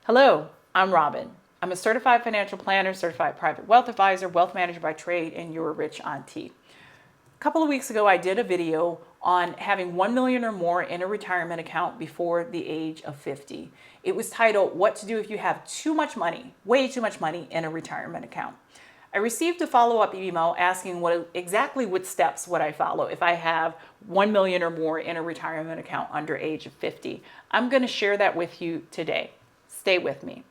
Hello, I'm Robin. I'm a certified financial planner, certified private wealth advisor, wealth manager by trade, and your rich auntie. A couple of weeks ago, I did a video on having 1 million or more in a retirement account before the age of 50. It was titled, What to Do If You Have Too Much Money, Way Too Much Money in a Retirement Account. I received a follow-up email asking exactly what steps would I follow if I have 1 million or more in a retirement account under age of 50. I'm going to share that with you today. Stay with me.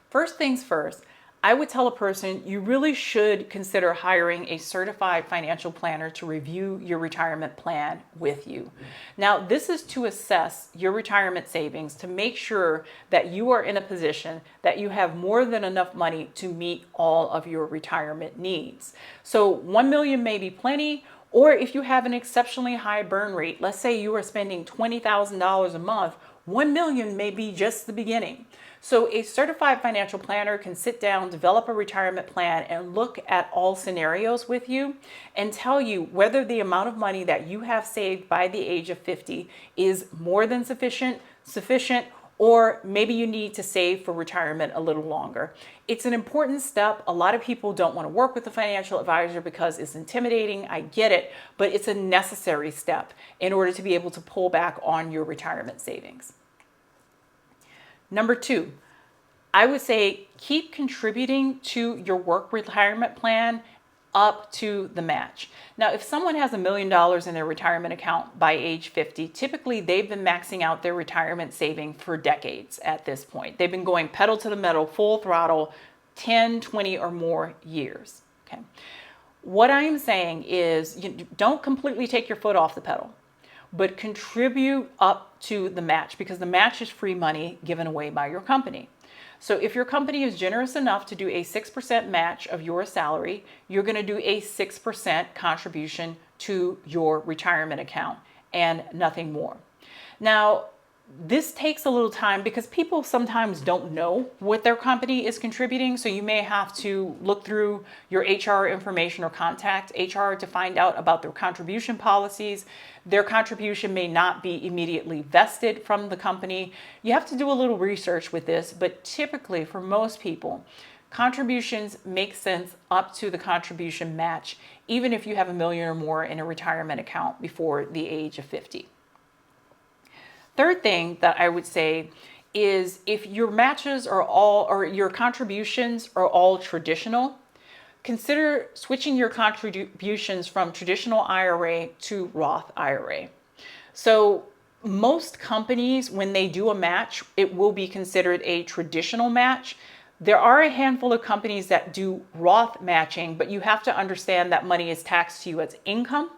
First things first, I would tell a person you really should consider hiring a certified financial planner to review your retirement plan with you. Now, this is to assess your retirement savings to make sure that you are in a position that you have more than enough money to meet all of your retirement needs. So 1 million may be plenty, or if you have an exceptionally high burn rate, let's say you are spending $20,000 a month, 1 million may be just the beginning. So a certified financial planner can sit down, develop a retirement plan, and look at all scenarios with you and tell you whether the amount of money that you have saved by the age of 50 is more than sufficient, or maybe you need to save for retirement a little longer. It's an important step. A lot of people don't want to work with a financial advisor because it's intimidating. I get it, but it's a necessary step in order to be able to pull back on your retirement savings. Number two, I would say keep contributing to your work retirement plan up to the match. Now, if someone has $1 million in their retirement account by age 50, typically they've been maxing out their retirement saving for decades at this point. They've been going pedal to the metal, full throttle, 10, 20 or more years. Okay. What I'm saying is don't completely take your foot off the pedal, but contribute up to the match, because the match is free money given away by your company. So if your company is generous enough to do a 6% match of your salary, you're going to do a 6% contribution to your retirement account and nothing more. Now, this takes a little time because people sometimes don't know what their company is contributing. So you may have to look through your HR information or contact HR to find out about their contribution policies. Their contribution may not be immediately vested from the company. You have to do a little research with this, but typically for most people, contributions make sense up to the contribution match, even if you have $1 million or more in a retirement account before the age of 50. Third thing that I would say is if your matches are all, or your contributions are all traditional, consider switching your contributions from traditional IRA to Roth IRA. So most companies, when they do a match, it will be considered a traditional match. There are a handful of companies that do Roth matching, but you have to understand that money is taxed to you as income.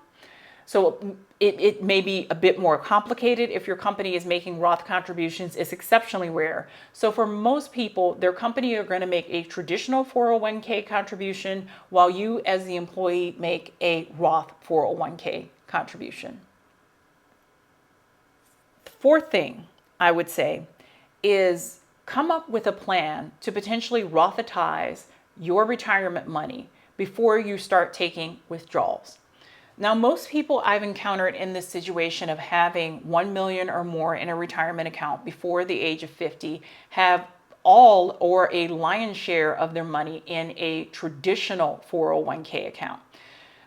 So it may be a bit more complicated. If your company is making Roth contributions, it's exceptionally rare. So for most people, their company are going to make a traditional 401k contribution while you as the employee make a Roth 401k contribution. The fourth thing I would say is come up with a plan to potentially Rothize your retirement money before you start taking withdrawals. Now, most people I've encountered in this situation of having 1 million or more in a retirement account before the age of 50 have all or a lion's share of their money in a traditional 401k account.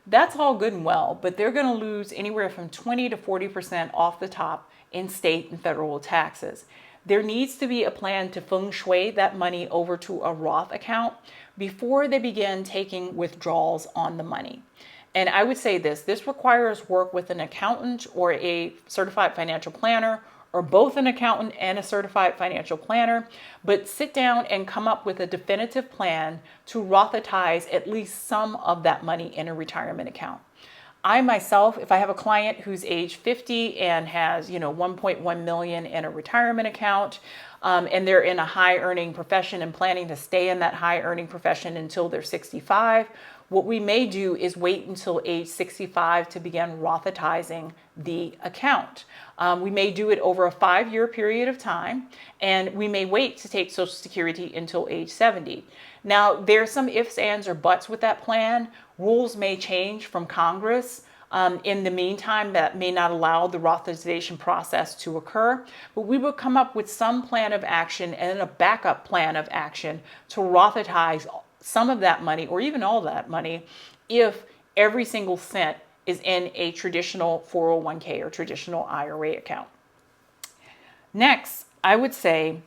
That's all good and well, but they're going to lose anywhere from 20 to 40% off the top in state and federal taxes. There needs to be a plan to feng shui that money over to a Roth account before they begin taking withdrawals on the money. And I would say this requires work with an accountant or a certified financial planner, or both an accountant and a certified financial planner, but sit down and come up with a definitive plan to Rothize at least some of that money in a retirement account. I myself, if I have a client who's age 50 and has 1.1 million in a retirement account, and they're in a high earning profession and planning to stay in that high earning profession until they're 65, what we may do is wait until age 65 to begin Rothizing the account. We may do it over a 5-year period of time, and we may wait to take Social Security until age 70. Now, there's some ifs, ands, or buts with that plan. Rules may change from Congress In the meantime, that may not allow the Rothization process to occur, but we will come up with some plan of action and a backup plan of action to Rothize some of that money or even all that money if every single cent is in a traditional 401k or traditional IRA account. Next, I would say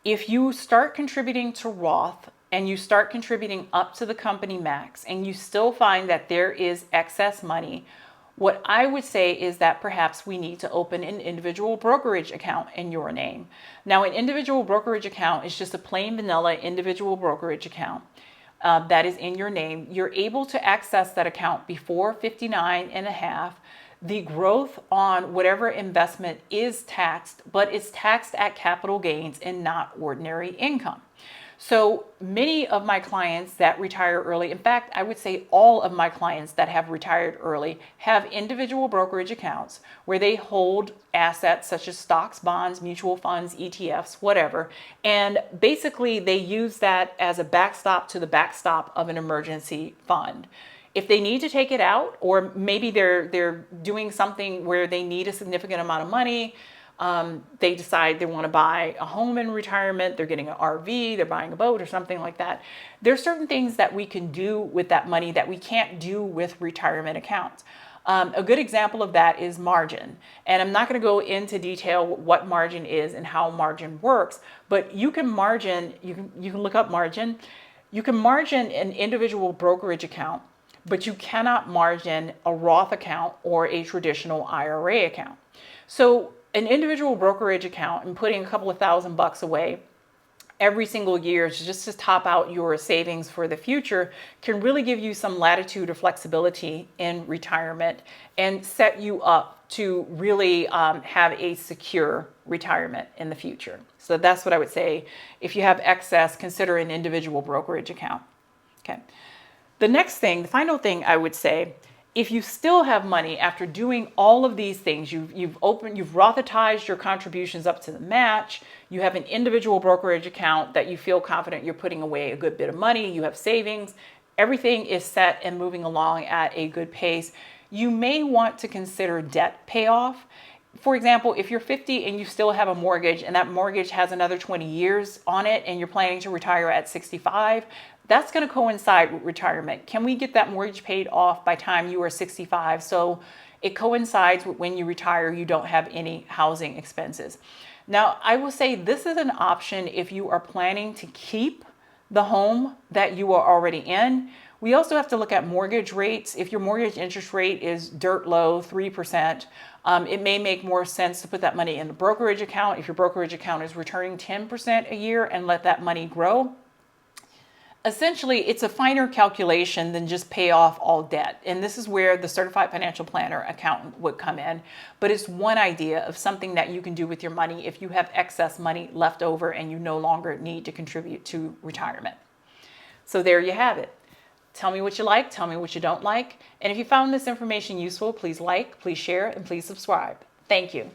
if you start contributing to Roth and you start contributing up to the company max and you still find that there is excess money, what I would say is that perhaps we need to open an individual brokerage account in your name. Now, an individual brokerage account is just a plain vanilla individual brokerage account that is in your name. You're able to access that account before 59 and a half. The growth on whatever investment is taxed, but it's taxed at capital gains and not ordinary income. So many of my clients that retire early, in fact, I would say all of my clients that have retired early have individual brokerage accounts where they hold assets such as stocks, bonds, mutual funds, ETFs, whatever. And basically they use that as a backstop to the backstop of an emergency fund. If they need to take it out, or maybe they're doing something where they need a significant amount of money, they decide they want to buy a home in retirement, they're getting an RV, they're buying a boat or something like that. There's certain things that we can do with that money that we can't do with retirement accounts. A good example of that is margin. And I'm not going to go into detail what margin is and how margin works, but you can margin, you can look up margin. You can margin an individual brokerage account, but you cannot margin a Roth account or a traditional IRA account. So an individual brokerage account and putting a couple of $1,000 away every single year just to top out your savings for the future can really give you some latitude or flexibility in retirement and set you up to really have a secure retirement in the future. So that's what I would say. If you have excess, consider an individual brokerage account. Okay. The next thing, the final thing I would say, if you still have money after doing all of these things, you've Rothized your contributions up to the match, you have an individual brokerage account that you feel confident you're putting away a good bit of money, you have savings, everything is set and moving along at a good pace, you may want to consider debt payoff. For example, if you're 50 and you still have a mortgage and that mortgage has another 20 years on it and you're planning to retire at 65, that's going to coincide with retirement. Can we get that mortgage paid off by time you are 65 so it coincides with when you retire, you don't have any housing expenses? Now, I will say this is an option if you are planning to keep the home that you are already in. We also have to look at mortgage rates. If your mortgage interest rate is dirt low, 3%, it may make more sense to put that money in the brokerage account. If your brokerage account is returning 10% a year and let that money grow. Essentially, it's a finer calculation than just pay off all debt. And this is where the certified financial planner accountant would come in. But it's one idea of something that you can do with your money if you have excess money left over and you no longer need to contribute to retirement. So there you have it. Tell me what you like, tell me what you don't like. And if you found this information useful, please like, please share, and please subscribe. Thank you.